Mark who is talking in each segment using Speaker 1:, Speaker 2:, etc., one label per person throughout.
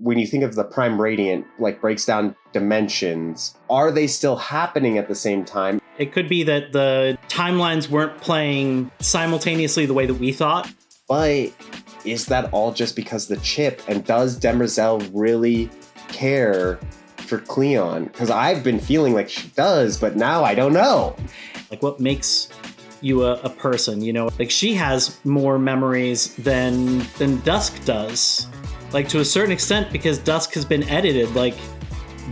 Speaker 1: when you think of the Prime Radiant, like breaks down dimensions, are they still happening at the same time?
Speaker 2: It could be that the timelines weren't playing simultaneously the way that we thought.
Speaker 1: But is that all just because the chip? And does Demerzel really care for Cleon? Because I've been feeling like she does, but now I don't know.
Speaker 2: Like, what makes you a person, you know? Like, she has more memories than Dusk does. Like, to a certain extent, because Dusk has been edited, like,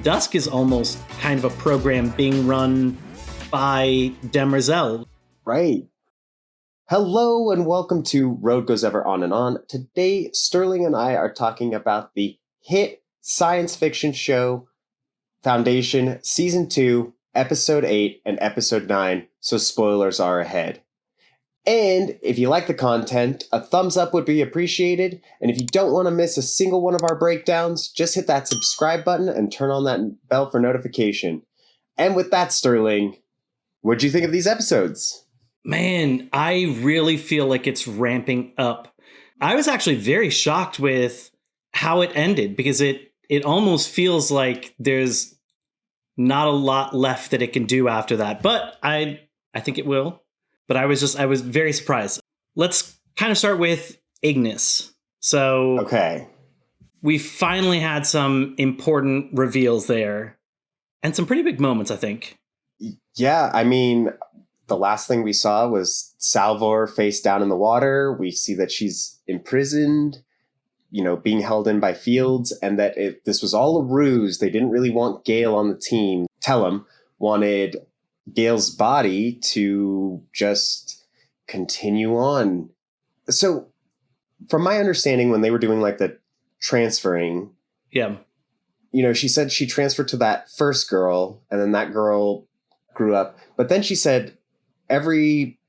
Speaker 2: Dusk is almost kind of a program being run by Demerzel.
Speaker 1: Right. Hello and welcome to Road Goes Ever On and On. Today, Sterling and I are talking about the hit science fiction show Foundation Season 2, Episode 8 and Episode 9, so spoilers are ahead. And if you like the content, a thumbs up would be appreciated. And if you don't want to miss a single one of our breakdowns, just hit that subscribe button and turn on that bell for notification. And with that, Sterling, what'd you think of these episodes?
Speaker 2: Man, I really feel like it's ramping up. I was actually very shocked with how it ended because it almost feels like there's not a lot left that it can do after that. But I think it will. But I was very surprised. Let's kind of start with Ignis. So
Speaker 1: okay,
Speaker 2: we finally had some important reveals there and some pretty big moments, I think.
Speaker 1: Yeah, I mean, the last thing we saw was Salvor face down in the water. We see that she's imprisoned, you know, being held in by Fields, and that this was all a ruse. They didn't really want Gaal on the team. Tellem wanted Gaal's body to just continue on. So, from my understanding, when they were doing like the transferring,
Speaker 2: yeah,
Speaker 1: you know, she said she transferred to that first girl, and then that girl grew up. But then she said every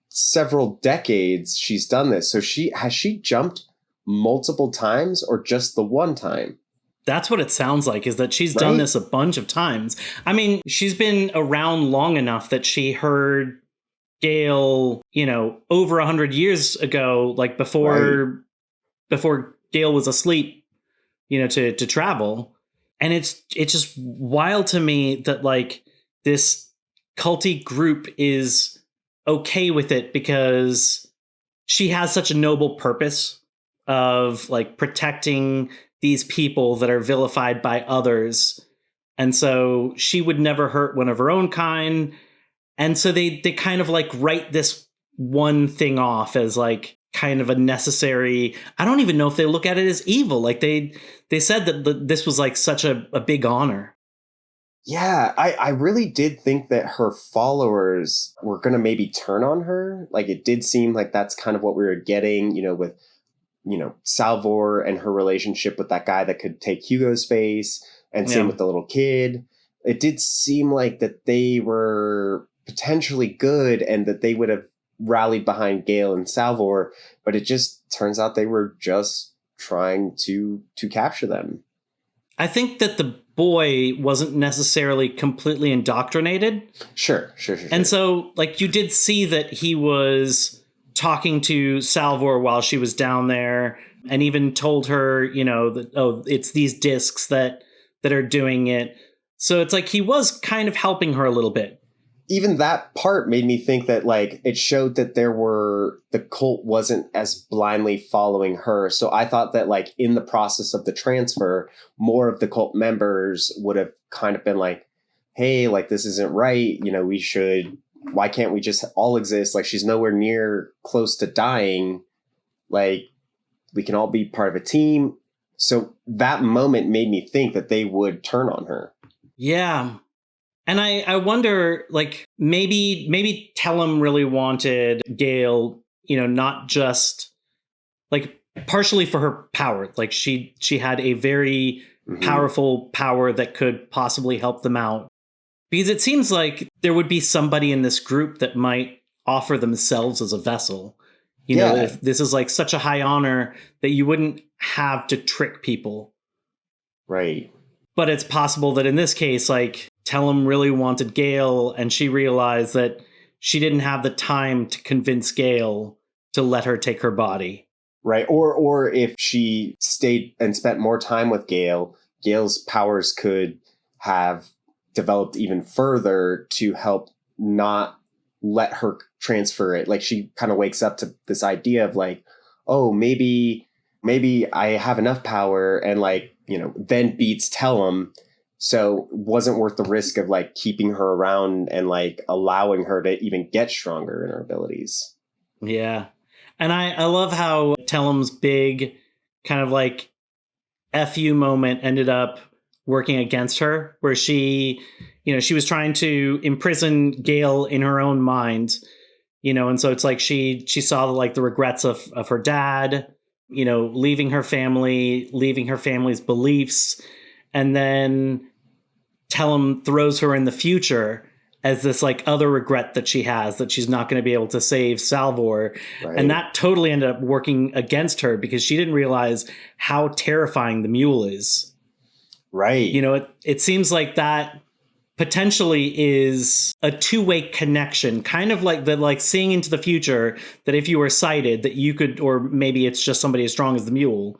Speaker 1: several decades she's done this. So has she jumped multiple times or just the one time?
Speaker 2: That's what it sounds like, is that she's done this a bunch of times. I mean, she's been around long enough that she heard Gaal, you know, over 100 years ago, like before Gaal was asleep, you know, to travel. And it's just wild to me that like this culty group is okay with it because she has such a noble purpose of like protecting these people that are vilified by others. And so she would never hurt one of her own kind. And so they kind of like write this one thing off as like kind of a necessary, I don't even know if they look at it as evil. Like they said that this was like such a big honor.
Speaker 1: Yeah, I really did think that her followers were going to maybe turn on her. Like it did seem like that's kind of what we were getting, you know, with, you know, Salvor and her relationship with that guy that could take Hugo's face, and same with the little kid. It did seem like that they were potentially good and that they would have rallied behind Gaal and Salvor, but it just turns out they were just trying to capture them.
Speaker 2: I think that the boy wasn't necessarily completely indoctrinated.
Speaker 1: Sure.
Speaker 2: And so, like, you did see that he was talking to Salvor while she was down there, and even told her, you know, that, oh, it's these discs that are doing it. So it's like he was kind of helping her a little bit.
Speaker 1: Even that part made me think that, like, it showed that the cult wasn't as blindly following her. So I thought that, like, in the process of the transfer, more of the cult members would have kind of been like, hey, like, this isn't right. You know, why can't we just all exist? Like, she's nowhere near close to dying. Like, we can all be part of a team. So that moment made me think that they would turn on her.
Speaker 2: Yeah. And I wonder, like, maybe Tellem really wanted Gaal, you know, not just, like, partially for her power. Like, she had a very powerful power that could possibly help them out. Because it seems like there would be somebody in this group that might offer themselves as a vessel. You know, if this is like such a high honor that you wouldn't have to trick people.
Speaker 1: Right.
Speaker 2: But it's possible that in this case, like, Tellem really wanted Gaal, and she realized that she didn't have the time to convince Gaal to let her take her body.
Speaker 1: Right. Or if she stayed and spent more time with Gaal, Gaal's powers could have developed even further to help not let her transfer it. Like she kind of wakes up to this idea of like, oh, maybe I have enough power and like, then beats Tellem. So it wasn't worth the risk of like keeping her around and like allowing her to even get stronger in her abilities.
Speaker 2: Yeah. And I love how Tellem's big kind of like FU moment ended up working against her, where she was trying to imprison Gaal in her own mind, and so it's like she saw like the regrets of her dad, leaving her family, leaving her family's beliefs, and then Tellem throws her in the future as this like other regret that she has, that she's not going to be able to save Salvor. Right. And that totally ended up working against her because she didn't realize how terrifying the mule is.
Speaker 1: Right.
Speaker 2: It seems like that potentially is a two-way connection, kind of like the like seeing into the future, that if you were sighted that you could, or maybe it's just somebody as strong as the mule,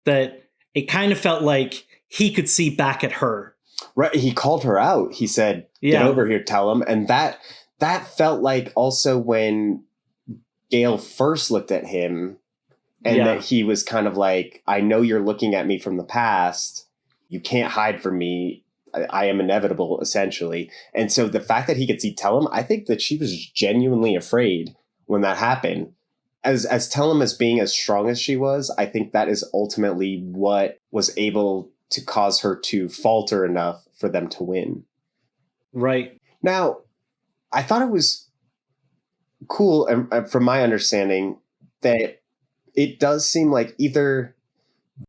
Speaker 2: that it kind of felt like he could see back at her.
Speaker 1: Right. He called her out. He said, get over here, Tellem. And that felt like also when Gaal first looked at him and that he was kind of like, I know you're looking at me from the past. You can't hide from me. I am inevitable, essentially. And so the fact that he could see Tellem, I think that she was genuinely afraid when that happened. As Tellem as being as strong as she was, I think that is ultimately what was able to cause her to falter enough for them to win.
Speaker 2: Right.
Speaker 1: Now, I thought it was cool, and from my understanding, that it does seem like either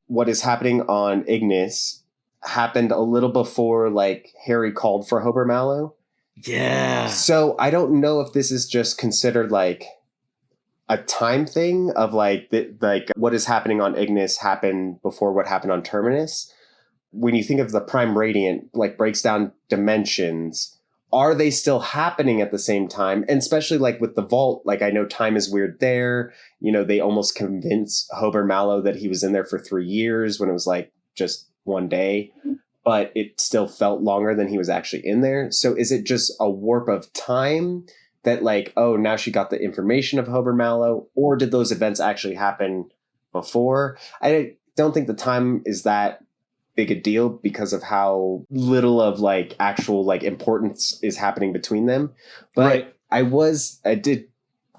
Speaker 1: what is happening on Ignis happened a little before like Harry called for Hober Mallow.
Speaker 2: Yeah.
Speaker 1: So I don't know if this is just considered like a time thing of like what is happening on Ignis happened before what happened on Terminus. When you think of the Prime Radiant, like breaks down dimensions, are they still happening at the same time? And especially like with the vault, like I know time is weird there. They almost convinced Hober Mallow that he was in there for 3 years when it was like just one day, but it still felt longer than he was actually in there. So is it just a warp of time that like, oh, now she got the information of Hober Mallow, or did those events actually happen before? I don't think the time is that big a deal because of how little of like actual like importance is happening between them. But right. I did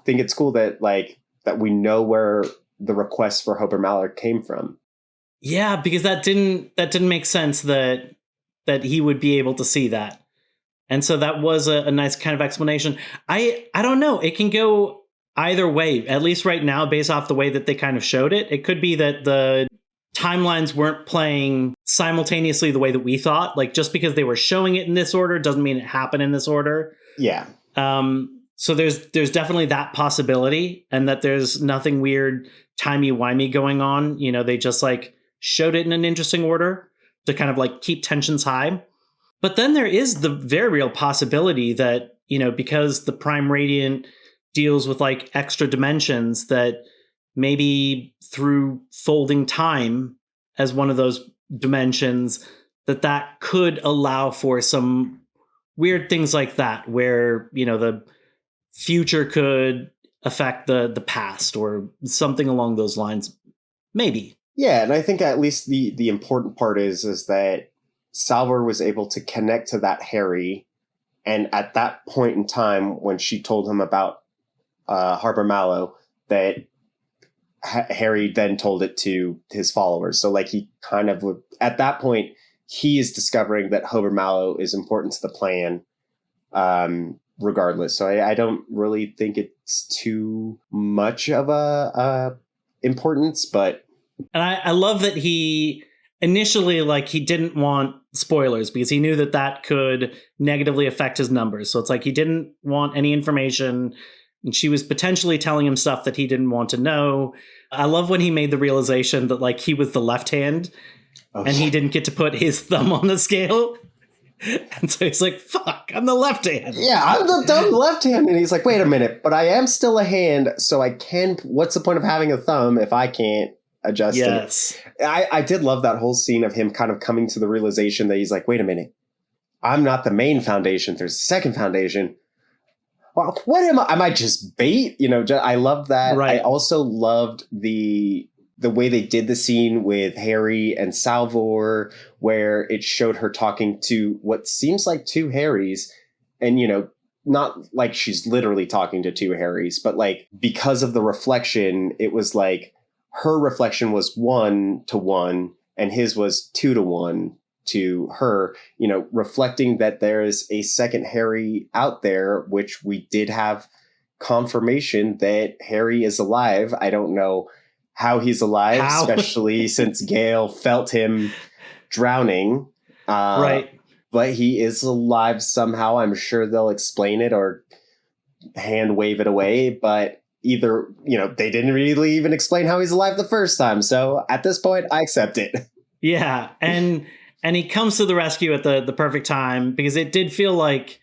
Speaker 1: think it's cool that like that we know where the request for Hober Mallow came from.
Speaker 2: Yeah, because that didn't make sense that he would be able to see that. And so that was a nice kind of explanation. I don't know. It can go either way, at least right now, based off the way that they kind of showed it. It could be that the timelines weren't playing simultaneously the way that we thought. Like just because they were showing it in this order doesn't mean it happened in this order.
Speaker 1: Yeah.
Speaker 2: So there's definitely that possibility, and that there's nothing weird timey-wimey going on. They just like showed it in an interesting order to kind of like keep tensions high. But then there is the very real possibility that, because the Prime Radiant deals with like extra dimensions, that maybe through folding time as one of those dimensions, that could allow for some weird things like that, where, the future could affect the past or something along those lines. Maybe.
Speaker 1: Yeah. And I think at least the important part is that Salvor was able to connect to that Harry. And at that point in time, when she told him about Hober Mallow, that Harry then told it to his followers. So like he kind of would, at that point, he is discovering that Hober Mallow is important to the plan, regardless. So I don't really think it's too much of a importance, but.
Speaker 2: And I love that he initially, like, he didn't want spoilers because he knew that could negatively affect his numbers. So it's like he didn't want any information, and she was potentially telling him stuff that he didn't want to know. I love when he made the realization that like he was the left hand and he didn't get to put his thumb on the scale. And so he's like, fuck, I'm the left hand.
Speaker 1: Yeah, I'm the dumb left hand. And he's like, wait a minute, but I am still a hand, so I can. What's the point of having a thumb if I can't adjust it? I did love that whole scene of him kind of coming to the realization that he's like, wait a minute, I'm not the main foundation. There's a second foundation. Well, what am I? Am I just bait? I loved that.
Speaker 2: Right.
Speaker 1: I also loved the way they did the scene with Harry and Salvor, where it showed her talking to what seems like two Harrys. And, not like she's literally talking to two Harrys, but like because of the reflection, it was like her reflection was 1-to-1 and his was 2-to-1 to her, reflecting that there is a second Harry out there, which we did have confirmation that Harry is alive. I don't know how he's alive, especially since Gaal felt him drowning.
Speaker 2: Right.
Speaker 1: But he is alive somehow. I'm sure they'll explain it or hand wave it away. But either, they didn't really even explain how he's alive the first time. So at this point, I accept it.
Speaker 2: Yeah. And he comes to the rescue at the perfect time, because it did feel like,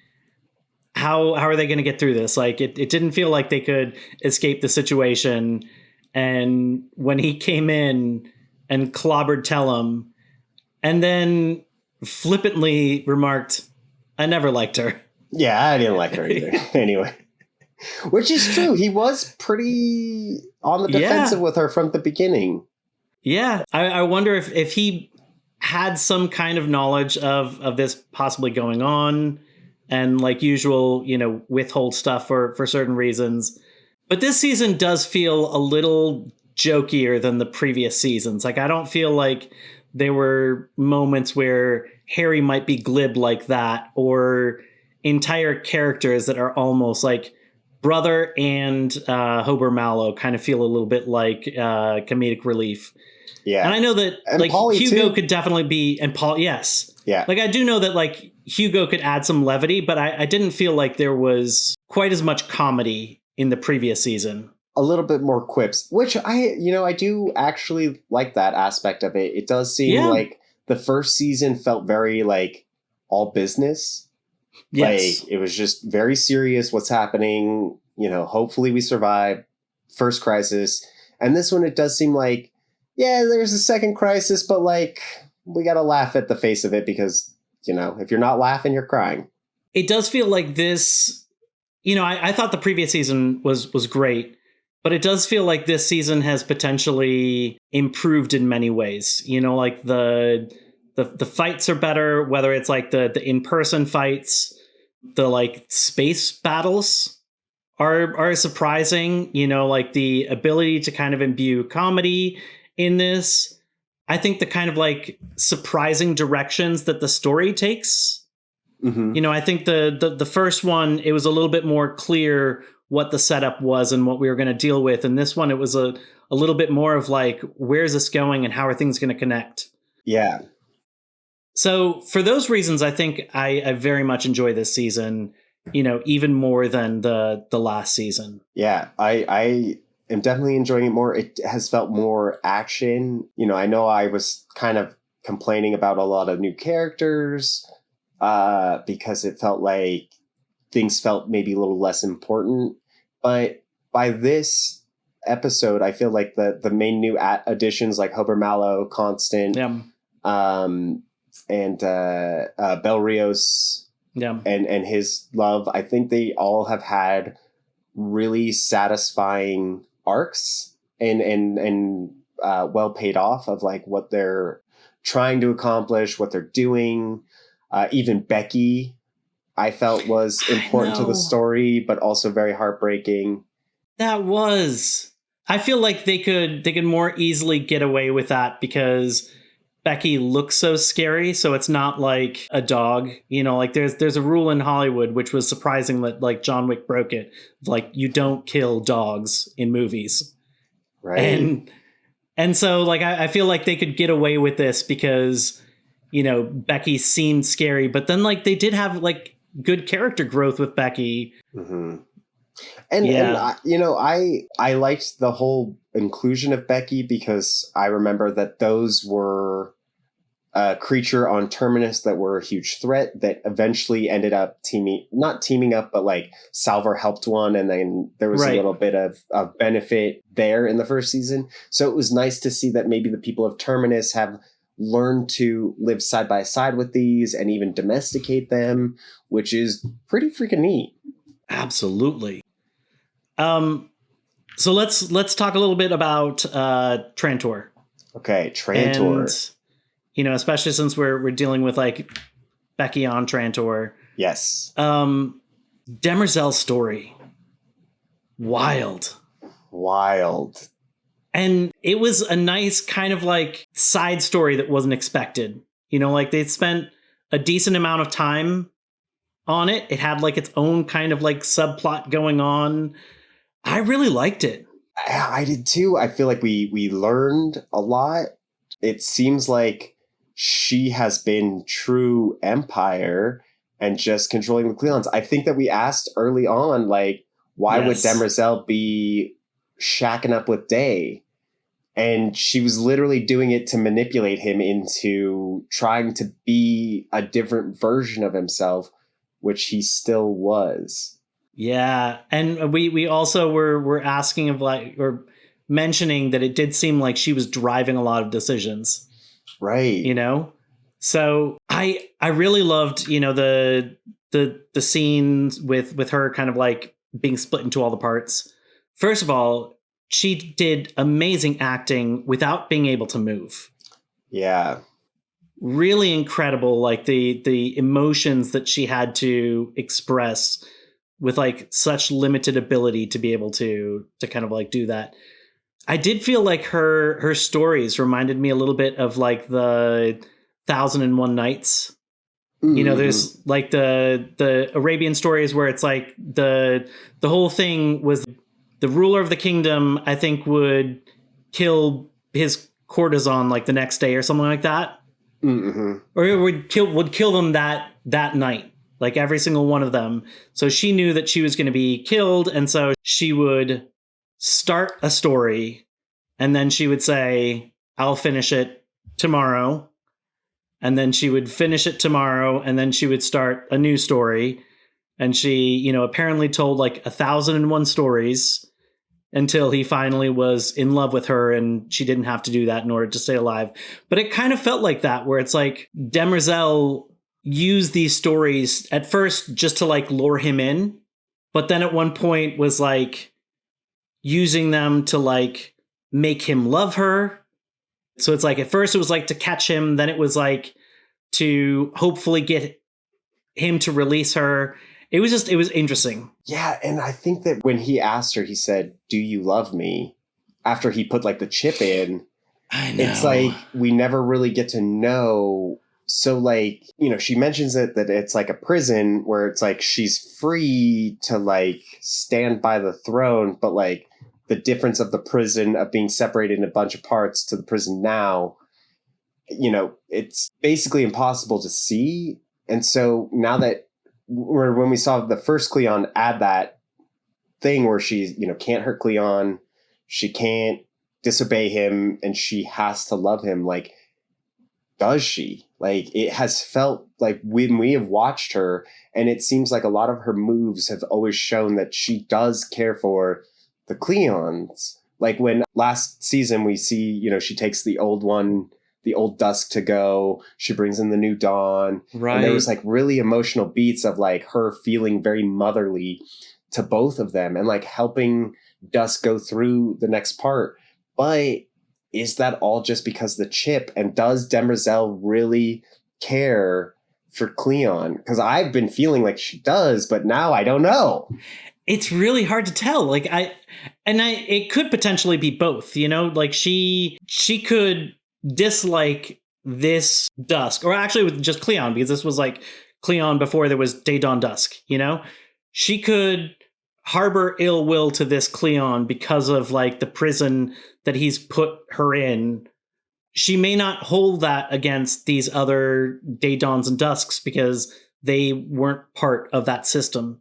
Speaker 2: how are they going to get through this? Like, it didn't feel like they could escape the situation. And when he came in and clobbered Tellem and then flippantly remarked, I never liked her.
Speaker 1: Yeah, I didn't like her either. Anyway, which is true. He was pretty on the defensive with her from the beginning. Yeah.
Speaker 2: I wonder if he had some kind of knowledge of this possibly going on and, like usual, withhold stuff for certain reasons. But this season does feel a little jokier than the previous seasons. Like, I don't feel like there were moments where Harry might be glib like that, or entire characters that are almost like Brother and Hober Mallow kind of feel a little bit like comedic relief.
Speaker 1: Yeah.
Speaker 2: And I know that like
Speaker 1: Polly
Speaker 2: Hugo
Speaker 1: too.
Speaker 2: Could definitely be, and Paul, yes.
Speaker 1: Yeah.
Speaker 2: Like, I do know that like Hugo could add some levity, but I didn't feel like there was quite as much comedy in the previous season.
Speaker 1: A little bit more quips, which I do actually like that aspect of it. It does seem like the first season felt very like all business.
Speaker 2: Yes.
Speaker 1: Like, it was just very serious what's happening. Hopefully we survive first crisis. And this one, it does seem like, yeah, there's a second crisis, but like, we got to laugh at the face of it because, if you're not laughing, you're crying.
Speaker 2: It does feel like this, I thought the previous season was great, but it does feel like this season has potentially improved in many ways. Like the fights are better, whether it's like the in-person fights, the like space battles are surprising, like the ability to kind of imbue comedy in this. I think the kind of like surprising directions that the story takes.
Speaker 1: Mm-hmm.
Speaker 2: I think the first one, it was a little bit more clear what the setup was and what we were going to deal with. And this one, it was a little bit more of like, where's this going and how are things going to connect?
Speaker 1: Yeah.
Speaker 2: So for those reasons, I think I very much enjoy this season, even more than the last season.
Speaker 1: Yeah, I am definitely enjoying it more. It has felt more action. I know I was kind of complaining about a lot of new characters because it felt like things felt maybe a little less important. But by this episode, I feel like the main new additions like Hober Mallow, Constant, and Bel Rios, and his love, I think they all have had really satisfying arcs and well paid off of like what they're trying to accomplish, what they're doing. Even Becky, I felt was important to the story, but also very heartbreaking.
Speaker 2: I feel like they could more easily get away with that because Becky looks so scary, so it's not like a dog. Like there's a rule in Hollywood, which was surprising that like John Wick broke it. Like, you don't kill dogs in movies.
Speaker 1: Right.
Speaker 2: And so like I feel like they could get away with this because, Becky seemed scary, but then like they did have like good character growth with Becky.
Speaker 1: Mm-hmm. And I liked the whole inclusion of Becky because I remember that those were a creature on Terminus that were a huge threat that eventually ended up not teaming up, but like Salvar helped one. And then there was a little bit of benefit there in the first season. So it was nice to see that maybe the people of Terminus have learned to live side by side with these and even domesticate them, which is pretty freaking neat.
Speaker 2: Absolutely. So let's talk a little bit about Trantor.
Speaker 1: Okay, Trantor.
Speaker 2: And, you know, especially since we're dealing with like Becky on Trantor.
Speaker 1: Yes.
Speaker 2: Demerzel's story. Wild. And it was a nice kind of like side story that wasn't expected. You know, like they'd spent a decent amount of time on it. It had like its own kind of like subplot going on. I really liked it.
Speaker 1: I did too. I feel like we learned a lot. It seems like she has been true Empire and just controlling the Cleons. I think that we asked early on, like, why would Demerzel be shacking up with Day? And she was literally doing it to manipulate him into trying to be a different version of himself, which he still was.
Speaker 2: Yeah, and we also were asking of like, or mentioning that it did seem like she was driving a lot of decisions.
Speaker 1: Right.
Speaker 2: You know? So I really loved, you know, the scenes with her kind of like being split into all the parts. First of all, she did amazing acting without being able to move.
Speaker 1: Yeah.
Speaker 2: Really incredible, like the emotions that she had to express with like such limited ability to be able to kind of like do that. I did feel like her stories reminded me a little bit of like the 1001 Nights. Mm-hmm. You know, there's like the Arabian stories where it's like the whole thing was the ruler of the kingdom, I think, would kill his courtesan like the next day or something like that. Mm-hmm. Or it would kill them that night, like every single one of them. So she knew that she was going to be killed, and so she would start a story, and then she would say, "I'll finish it tomorrow," and then she would finish it tomorrow, and then she would start a new story. And she, you know, apparently told like 1001 stories until he finally was in love with her, and she didn't have to do that in order to stay alive. But it kind of felt like that, where it's like Demerzel used these stories at first just to like lure him in, but then at one point was like using them to like make him love her. So it's like at first it was like to catch him, then it was like to hopefully get him to release her. It was interesting.
Speaker 1: Yeah, and I think that when he asked her, he said, "Do you love me?" After he put like the chip in.
Speaker 2: I know.
Speaker 1: It's like we never really get to know. So like, you know, she mentions it that it's like a prison where it's like she's free to like stand by the throne, but like the difference of the prison of being separated in a bunch of parts to the prison now, you know, it's basically impossible to see. And so now that when we saw the first Cleon add that thing where she, you know, can't hurt Cleon, she can't disobey him, and she has to love him. Like, does she? Like, it has felt like when we have watched her, and it seems like a lot of her moves have always shown that she does care for the Cleons. Like when last season we see, you know, she takes the old one, the old Dusk to go, she brings in the new Dawn.
Speaker 2: Right.
Speaker 1: And there was like really emotional beats of like her feeling very motherly to both of them and like helping Dusk go through the next part. But is that all just because the chip? And does Demerzel really care for Cleon? Because I've been feeling like she does, but now I don't know.
Speaker 2: It's really hard to tell. Like it could potentially be both, you know, like she could dislike this Dusk, or actually with just Cleon, because this was like Cleon before there was Day Dawn Dusk, you know, she could harbor ill will to this Cleon because of like the prison that he's put her in. She may not hold that against these other Day Dawns and Dusks because they weren't part of that system.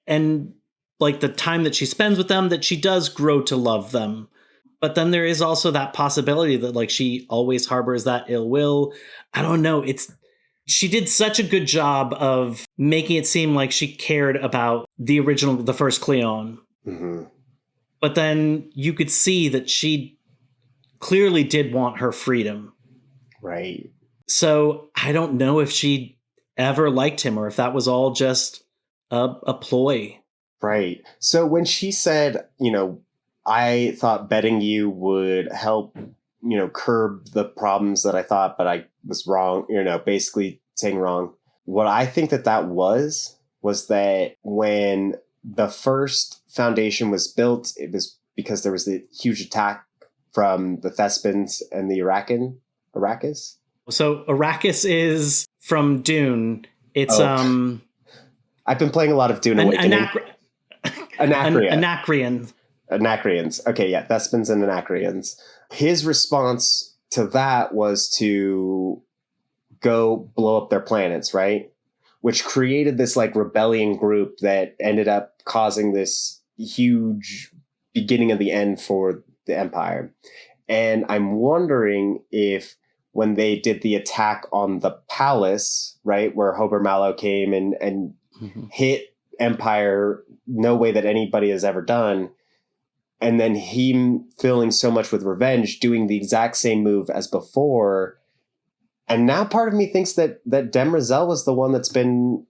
Speaker 2: And like the time that she spends with them, that she does grow to love them. But then there is also that possibility that like she always harbors that ill will. I don't know. She did such a good job of making it seem like she cared about the first Cleon.
Speaker 1: Mm-hmm.
Speaker 2: But then you could see that she clearly did want her freedom.
Speaker 1: Right.
Speaker 2: So I don't know if she ever liked him or if that was all just a ploy.
Speaker 1: Right. So when she said, I thought betting you would help, curb the problems that I thought, but I was wrong, basically saying wrong. What I think that was that when the first Foundation was built, it was because there was the huge attack from the Thespins and the Arrakis.
Speaker 2: So Arrakis is from Dune. It's
Speaker 1: I've been playing a lot of Dune Awakening.
Speaker 2: Anacreon.
Speaker 1: Anacreons. Okay, yeah, Thespins and Anacreons. His response to that was to go blow up their planets, right? Which created this like rebellion group that ended up causing this huge beginning of the end for the Empire. And I'm wondering if when they did the attack on the palace, right, where Hober Mallow came and
Speaker 2: mm-hmm.
Speaker 1: hit Empire no way that anybody has ever done, and then him feeling so much with revenge, doing the exact same move as before. And now part of me thinks that Demerzel was the one that's been,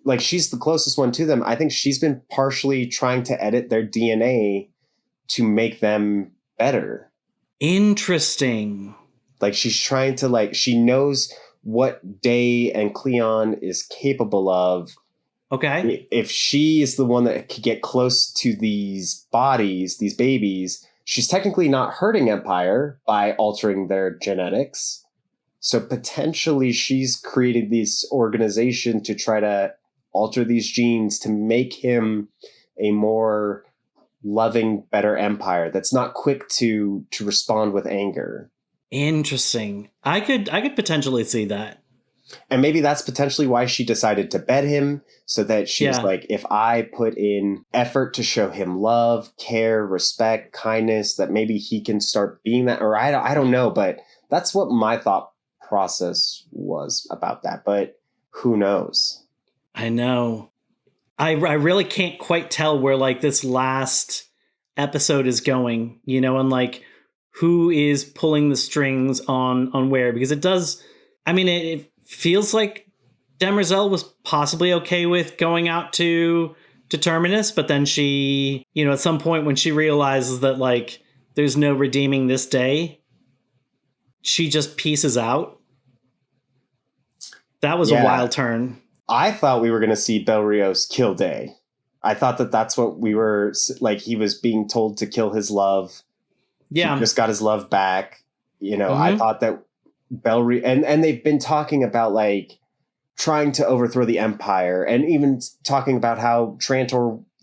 Speaker 1: like, she's the closest one to them. I think she's been partially trying to edit their DNA to make them better.
Speaker 2: Interesting.
Speaker 1: Like, she's trying to, like, she knows what Day and Cleon is capable of.
Speaker 2: Okay.
Speaker 1: If she is the one that could get close to these bodies, these babies, she's technically not hurting Empire by altering their genetics. So potentially she's created this organization to try to alter these genes to make him a more loving, better Empire that's not quick to respond with anger.
Speaker 2: Interesting. I could potentially see that.
Speaker 1: And maybe that's potentially why she decided to bet him, so that she was like, if I put in effort to show him love, care, respect, kindness, that maybe he can start being that. Or I don't know, but that's what my thought process was about that. But who knows?
Speaker 2: I know. I really can't quite tell where like this last episode is going, and like who is pulling the strings on where, because it does. I mean, it feels like Demerzel was possibly okay with going out to Terminus, but then she, at some point when she realizes that like there's no redeeming this day, she just pieces out. That was a wild turn.
Speaker 1: I thought we were going to see Belrios kill Day. I thought that's what we were, like, he was being told to kill his love. Yeah. He just got his love back. Mm-hmm. I thought that and they've been talking about like trying to overthrow the Empire, and even talking about how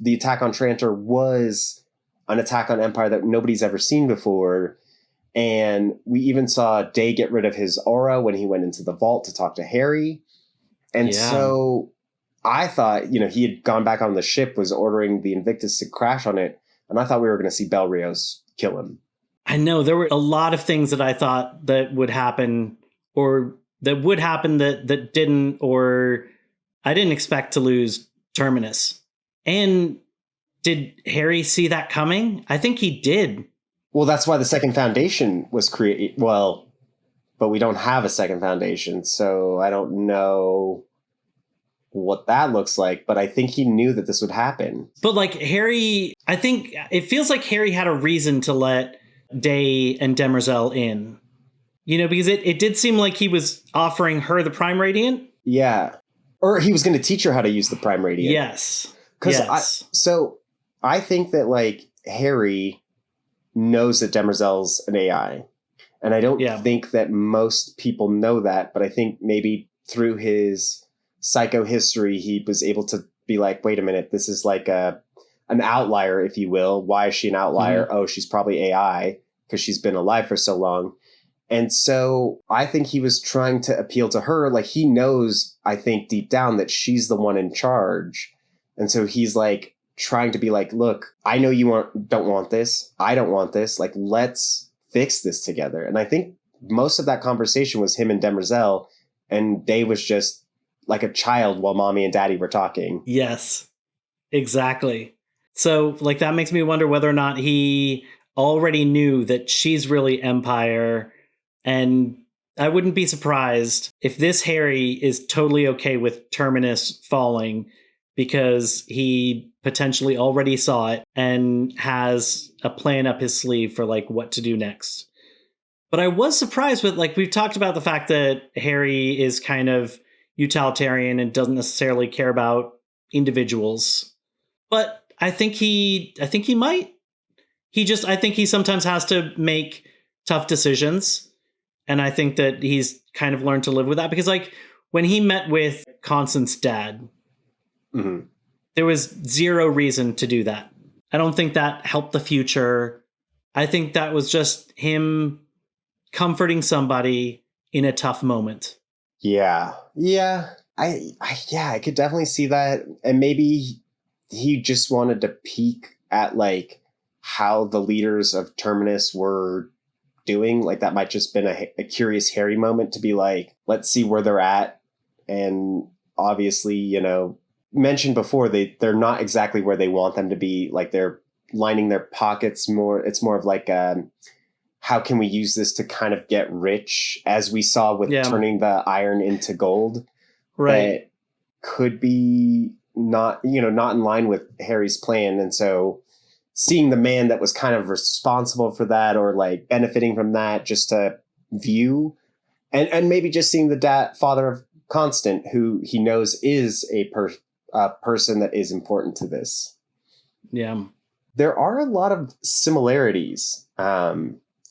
Speaker 1: the attack on Trantor was an attack on Empire that nobody's ever seen before. And we even saw Day get rid of his aura when he went into the vault to talk to Harry. And so I thought, he had gone back on the ship, was ordering the Invictus to crash on it. And I thought we were going to see Belrios kill him.
Speaker 2: I know there were a lot of things that I thought that would happen, or that would happen that didn't, or I didn't expect to lose Terminus. And did Harry see that coming? I think he did.
Speaker 1: Well, that's why the second Foundation was created. Well, but we don't have a second Foundation, so I don't know what that looks like, but I think he knew that this would happen.
Speaker 2: But like Harry, I think it feels like Harry had a reason to let Day and Demerzel in, because it did seem like he was offering her the Prime Radiant.
Speaker 1: Yeah. Or he was going to teach her how to use the Prime Radiant.
Speaker 2: Yes.
Speaker 1: So I think that like Harry knows that Demerzel's an AI. And I don't think that most people know that, but I think maybe through his psychohistory, he was able to be like, wait a minute, this is like an outlier, if you will. Why is she an outlier? Mm-hmm. Oh, she's probably AI because she's been alive for so long. And so I think he was trying to appeal to her. Like, he knows, I think deep down, that she's the one in charge. And so he's like, trying to be like, look, I know you don't want this. I don't want this. Like, let's fix this together. And I think most of that conversation was him and Demerzel, and Day was just like a child while mommy and daddy were talking.
Speaker 2: Yes, exactly. So like that makes me wonder whether or not he already knew that she's really Empire. And I wouldn't be surprised if this Harry is totally okay with Terminus falling because he potentially already saw it and has a plan up his sleeve for like what to do next. But I was surprised with, like, we've talked about the fact that Harry is kind of utilitarian and doesn't necessarily care about individuals. But I think he might. I think he sometimes has to make tough decisions. And I think that he's kind of learned to live with that because, like, when he met with Constance's dad, there was zero reason to do that. I don't think that helped the future. I think that was just him comforting somebody in a tough moment.
Speaker 1: Yeah. I could definitely see that. And maybe he just wanted to peek at like how the leaders of Terminus were doing. Like that might just been a curious Harry moment to be like, let's see where they're at. And obviously, you know, mentioned before, they're not exactly where they want them to be. Like they're lining their pockets more. It's more of like, how can we use this to kind of get rich, as we saw with turning the iron into gold.
Speaker 2: Right.
Speaker 1: That could be not in line with Harry's plan. And so seeing the man that was kind of responsible for that, or like benefiting from that, just to view, and maybe just seeing the father of Constant, who he knows is a person that is important to this.
Speaker 2: Yeah.
Speaker 1: There are a lot of similarities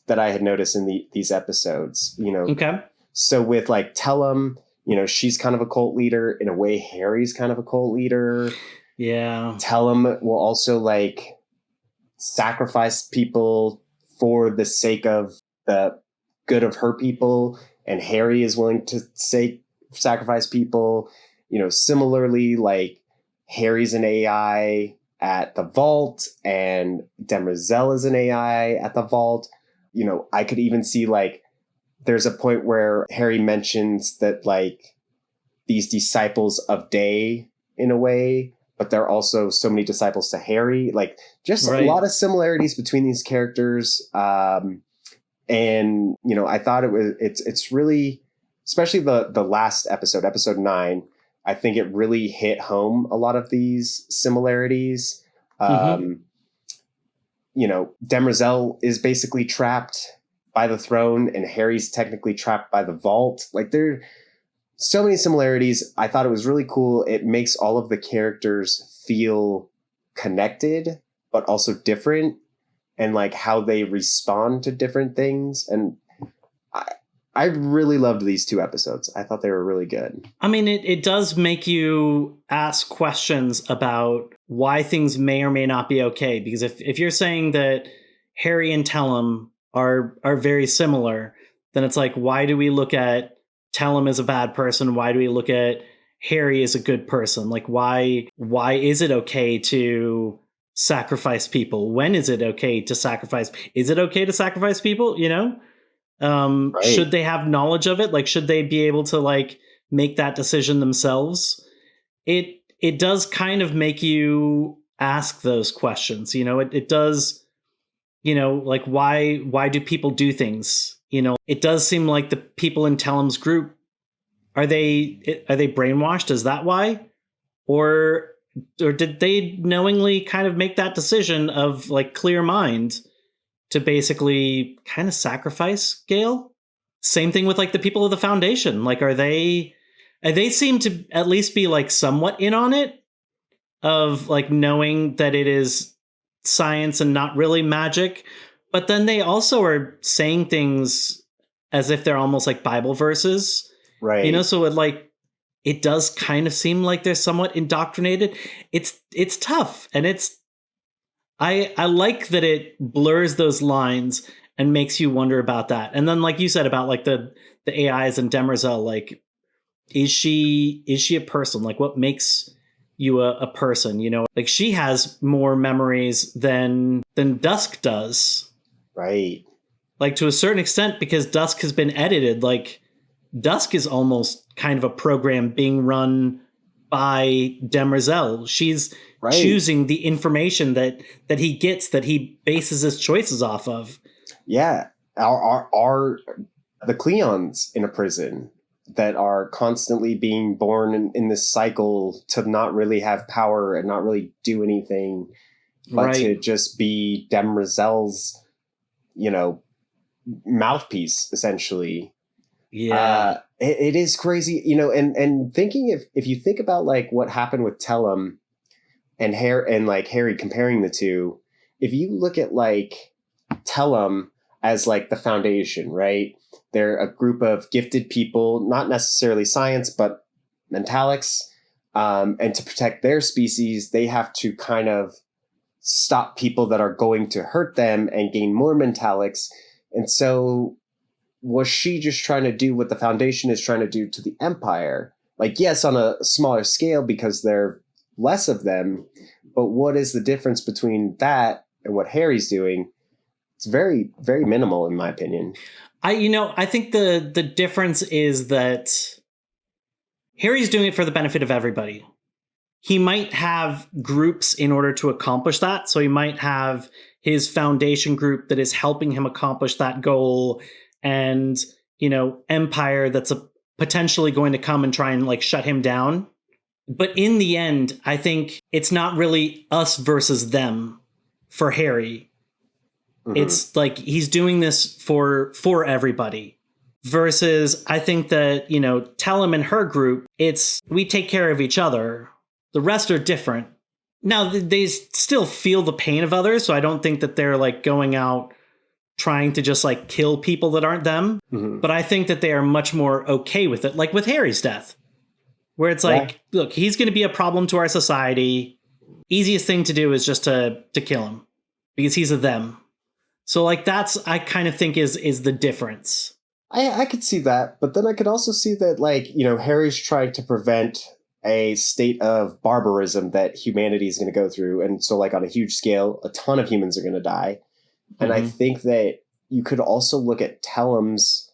Speaker 1: that I had noticed in these episodes, you know.
Speaker 2: Okay.
Speaker 1: So with like Tellem, you know, she's kind of a cult leader. In a way, Harry's kind of a cult leader.
Speaker 2: Yeah.
Speaker 1: Tellem will also like sacrifice people for the sake of the good of her people. And Harry is willing to sacrifice people. You know, similarly, like Harry's an AI at the vault and Demerzel is an AI at the vault. You know, I could even see like there's a point where Harry mentions that like these disciples of Day in a way, but there are also so many disciples to Harry. Like just a lot of similarities between these characters. And, you know, I thought it's really, especially the last episode 9, I think it really hit home a lot of these similarities. You know, Demerzel is basically trapped by the throne and Harry's technically trapped by the vault. Like there are so many similarities. I thought it was really cool. It makes all of the characters feel connected, but also different, and like how they respond to different things. And I really loved these 2 episodes. I thought they were really good.
Speaker 2: I mean, it does make you ask questions about why things may or may not be okay. Because if you're saying that Harry and Tellem are very similar, then it's like, why do we look at Tellem as a bad person? Why do we look at Harry as a good person? Like, why is it okay to sacrifice people? When is it okay to sacrifice? Is it okay to sacrifice people? You know? Should they have knowledge of it? Like, should they be able to like make that decision themselves? It does kind of make you ask those questions. You know, it does, you know, like why do people do things? You know, it does seem like the people in Tellem's group, are they brainwashed? Is that why? Or did they knowingly kind of make that decision of like clear mind to basically kind of sacrifice Gaal? Same thing with like the people of the Foundation. Like, they seem to at least be like somewhat in on it, of like knowing that it is science and not really magic. But then they also are saying things as if they're almost like Bible verses.
Speaker 1: Right.
Speaker 2: You know, so it does kind of seem like they're somewhat indoctrinated. It's tough, and I like that it blurs those lines and makes you wonder about that. And then, like you said about like the AIs and Demerzel, like, is she a person? Like, what makes you a person, you know? Like, she has more memories than Dusk does.
Speaker 1: Right.
Speaker 2: Like, to a certain extent, because Dusk has been edited, like, Dusk is almost kind of a program being run by Demerzel. She's choosing the information that he gets, that he bases his choices off of.
Speaker 1: Yeah. Are the Cleons in a prison that are constantly being born in this cycle to not really have power and not really do anything, but to just be Demerzel's, you know, mouthpiece, essentially.
Speaker 2: Yeah.
Speaker 1: It is crazy, you know, and thinking if you think about like what happened with Tellem and Harry, comparing the two, if you look at like Tellem as like the Foundation, right? They're a group of gifted people, not necessarily science, but mentalics. And to protect their species, they have to kind of stop people that are going to hurt them and gain more mentalics. And so was she just trying to do what the Foundation is trying to do to the Empire? Like, yes, on a smaller scale because there are less of them, but what is the difference between that and what Harry's doing? It's very, very minimal, in my opinion.
Speaker 2: I think the difference is that Harry's doing it for the benefit of everybody. He might have groups in order to accomplish that. So he might have his Foundation group that is helping him accomplish that goal, and, you know, Empire that's potentially going to come and try and like shut him down. But in the end, I think it's not really us versus them for Harry. Mm-hmm. It's like he's doing this for everybody. Versus, I think that, you know, Tellem and her group, it's we take care of each other. The rest are different. Now, they still feel the pain of others, so I don't think that they're like going out trying to just like kill people that aren't them. Mm-hmm. But I think that they are much more okay with it, like with Harry's death, where it's like, look, he's going to be a problem to our society. Easiest thing to do is just to kill him because he's a them. So like that's, I kind of think is the difference.
Speaker 1: I could see that, but then I could also see that, like, you know, Harry's trying to prevent a state of barbarism that humanity is going to go through. And so, like, on a huge scale, a ton of humans are going to die. And I think that you could also look at Tellem's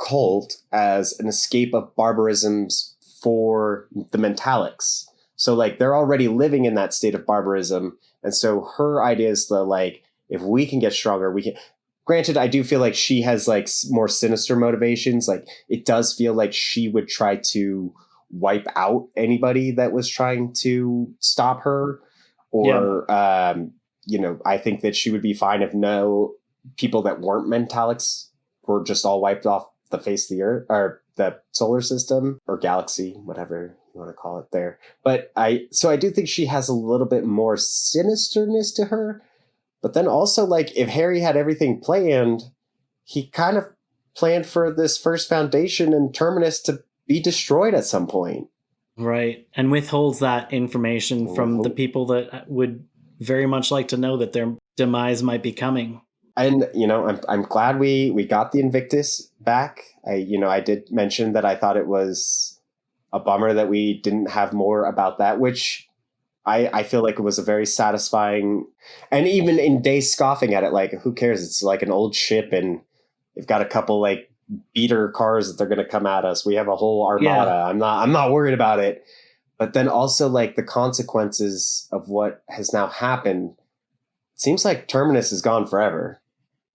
Speaker 1: cult as an escape of barbarisms for the Mentalics. So, like, they're already living in that state of barbarism. And so her idea is to, like, if we can get stronger, we can... Granted, I do feel like she has, like, more sinister motivations. Like, it does feel like she would try to wipe out anybody that was trying to stop her. Or, you know, I think that she would be fine if no people that weren't Mentalics were just all wiped off the face of the Earth, or the solar system, or galaxy, whatever you want to call it there. But I do think she has a little bit more sinisterness to her. But then also, like, if Harry had everything planned, he kind of planned for this first Foundation and Terminus to be destroyed at some point.
Speaker 2: Right. And withholds that information from the people that would very much like to know that their demise might be coming.
Speaker 1: And, you know, I'm glad we got the Invictus back. I did mention that I thought it was a bummer that we didn't have more about that, which... I feel like it was a very satisfying, and even in Day scoffing at it, like, who cares? It's like an old ship and they've got a couple like beater cars that they're going to come at us. We have a whole armada. Yeah. I'm not worried about it. But then also, like, the consequences of what has now happened, it seems like Terminus is gone forever.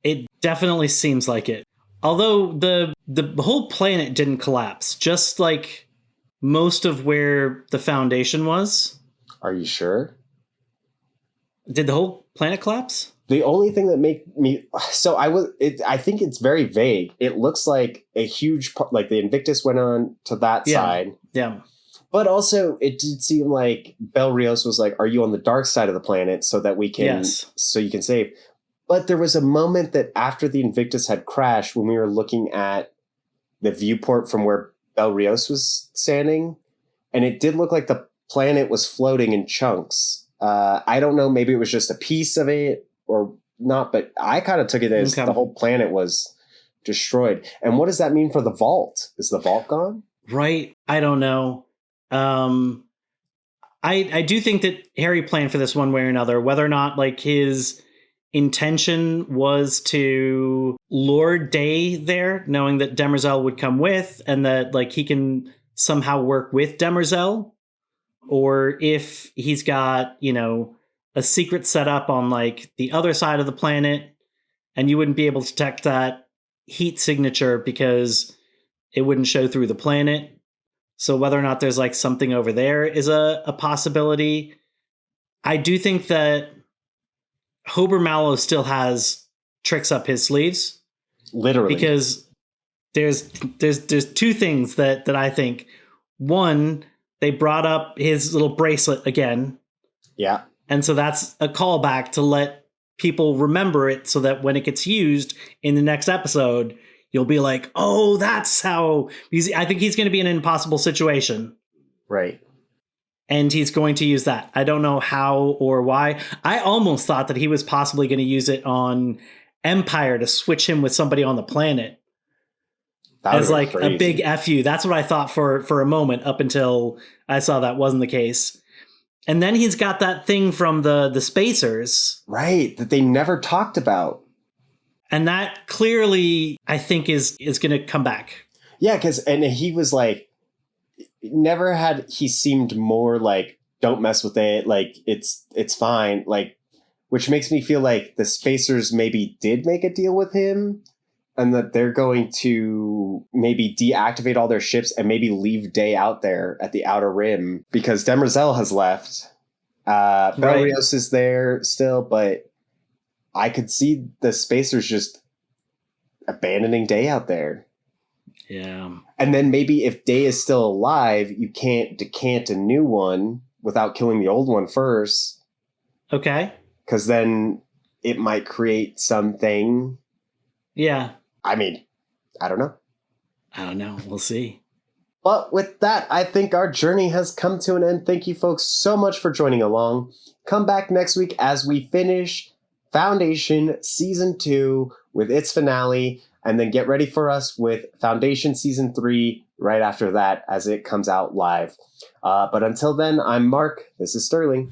Speaker 2: It definitely seems like it. Although the whole planet didn't collapse, just like most of where the Foundation was.
Speaker 1: Are you sure?
Speaker 2: Did the whole planet collapse?
Speaker 1: The only thing that made me... So I think it's very vague. It looks like a huge part, like the Invictus went on to that side.
Speaker 2: Yeah.
Speaker 1: But also it did seem like Bel Rios was like, are you on the dark side of the planet so that we can... So you can save. But there was a moment that after the Invictus had crashed, when we were looking at the viewport from where Bel Rios was standing, and it did look like the planet was floating in chunks. I don't know, maybe it was just a piece of it or not, but I kind of took it as the whole planet was destroyed. And what does that mean for the vault? Is the vault gone?
Speaker 2: Right. I don't know. I do think that Harry planned for this one way or another, whether or not like his intention was to lure Day there, knowing that Demerzel would come with and that like he can somehow work with Demerzel, or if he's got, a secret setup on like the other side of the planet and you wouldn't be able to detect that heat signature because it wouldn't show through the planet. So whether or not there's like something over there is a possibility. I do think that Hober Mallow still has tricks up his sleeves.
Speaker 1: Literally.
Speaker 2: Because there's two things that I think. One, they brought up his little bracelet again.
Speaker 1: Yeah.
Speaker 2: And so that's a callback to let people remember it so that when it gets used in the next episode, you'll be like, oh, that's how. I think he's going to be in an impossible situation.
Speaker 1: Right.
Speaker 2: And he's going to use that. I don't know how or why. I almost thought that he was possibly going to use it on Empire to switch him with somebody on the planet. As like a big FU. That's what I thought for a moment up until I saw that wasn't the case. And then he's got that thing from the spacers.
Speaker 1: Right, that they never talked about.
Speaker 2: And that clearly, I think, is going to come back.
Speaker 1: Yeah, and he was like, never had he seemed more like, don't mess with it, like, it's fine, like, which makes me feel like the spacers maybe did make a deal with him, and that they're going to maybe deactivate all their ships and maybe leave Day out there at the Outer Rim, because Demerzel has left. Belrios is there still, but I could see the spacers just abandoning Day out there.
Speaker 2: Yeah.
Speaker 1: And then maybe if Day is still alive, you can't decant a new one without killing the old one first.
Speaker 2: Okay.
Speaker 1: Because then it might create something.
Speaker 2: Yeah.
Speaker 1: I mean, I don't know.
Speaker 2: We'll see.
Speaker 1: But with that, I think our journey has come to an end. Thank you folks so much for joining along. Come back next week as we finish Foundation Season 2 with its finale, and then get ready for us with Foundation Season 3 right after that as it comes out live. But until then, I'm Mark. This is Sterling.